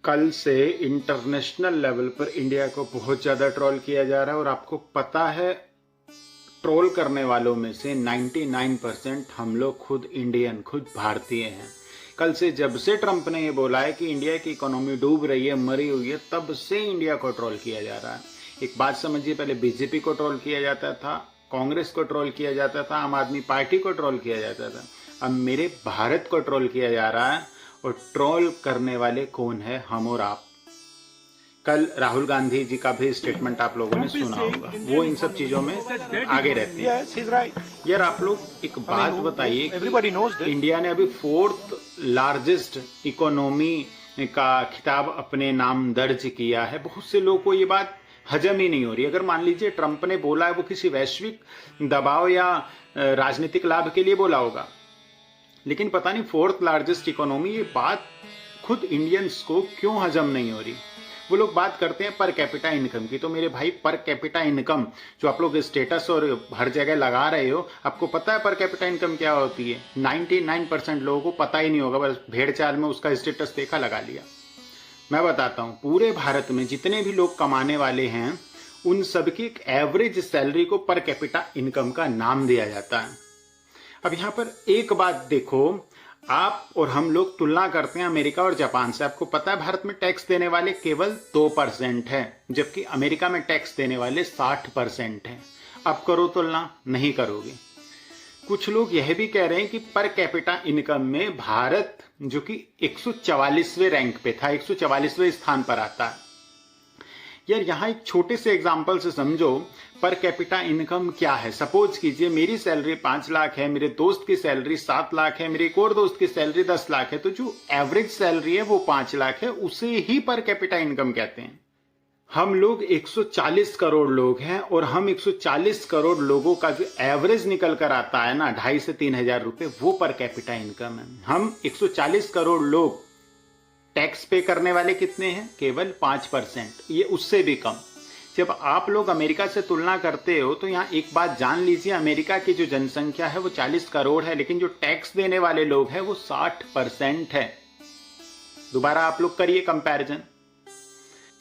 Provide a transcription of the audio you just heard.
कल से international level पर इंडिया को बहुत ज़्यादा ट्रोल किया जा रहा है और आपको पता है ट्रोल करने वालों में से 99% हम लोग खुद इंडियन, खुद भारतीय हैं। कल से जब से ट्रंप ने ये बोला है कि इंडिया की इकोनॉमी डूब रही है, मरी हुई है, तब से इंडिया को ट्रोल किया जा रहा है। एक बात समझिए, पहले बीजेपी को ट्रोल किया जाता था, कांग्रेस को ट्रोल किया जाता था, आम आदमी पार्टी को ट्रोल किया जाता था। अब मेरे भारत को ट्रोल किया जा रहा है और ट्रोल करने वाले कौन है? हम और आप। कल राहुल गांधी जी का भी स्टेटमेंट आप लोगों ने सुना होगा, वो इन सब चीजों में आगे रहते हैं। यार आप लोग एक बात बताइए कि इंडिया ने अभी 4th लार्जेस्ट इकोनॉमी का खिताब अपने नाम दर्ज किया है। बहुत से लोगों को ये बात हजम ही नहीं हो रही। अगर मान लीजिए ट्रंप ने बोला है वो किसी वैश्विक दबाव या राजनीतिक लाभ के लिए बोला होगा, लेकिन पता नहीं 4th लार्जेस्ट इकोनॉमी, ये बात खुद इंडियंस को क्यों हजम नहीं हो रही। वो लोग बात करते हैं पर कैपिटा इनकम की, तो मेरे भाई पर कैपिटा इनकम जो आप लोग स्टेटस और हर जगह लगा रहे हो, आपको पता है पर कैपिटा इनकम क्या होती है? 99% लोगों को पता ही नहीं होगा, बस भेड़ चाल में उसका स्टेटस देखा, लगा लिया। मैं बताता हूँ, पूरे भारत में जितने भी लोग कमाने वाले हैं उन सबकी एक एवरेज सैलरी को पर कैपिटा इनकम का नाम दिया जाता है। अब यहाँ पर एक बात देखो, आप और हम लोग तुलना करते हैं अमेरिका और जापान से। आपको पता है भारत में टैक्स देने वाले केवल 2% हैं, जबकि अमेरिका में टैक्स देने वाले 60% हैं। अब करो तुलना, नहीं करोगे। कुछ लोग यह भी कह रहे हैं कि पर कैपिटा इनकम में भारत जो कि 144वें रैंक पे था, 144वें स्थान पर आता है। यार यहाँ एक छोटे से एग्जाम्पल से समझो पर कैपिटा इनकम क्या है। सपोज कीजिए मेरी सैलरी 5 लाख है, मेरे दोस्त की सैलरी 7 लाख है, मेरे एक और दोस्त की सैलरी 10 लाख है, तो जो एवरेज सैलरी है वो 5 लाख है, उसे ही पर कैपिटा इनकम कहते हैं। हम लोग 140 करोड़ लोग हैं और हम 140 करोड़ लोगों का जो एवरेज निकल कर आता है ना 2,500 से 3,000 रुपए, वो पर कैपिटा इनकम है। हम 140 करोड़ लोग, टैक्स पे करने वाले कितने हैं? केवल 5%, ये उससे भी कम। जब आप लोग अमेरिका से तुलना करते हो तो यहाँ एक बात जान लीजिए, अमेरिका की जो जनसंख्या है वो 40 करोड़ है, लेकिन जो टैक्स देने वाले लोग हैं वो 60% है। दोबारा आप लोग करिए कंपैरिजन।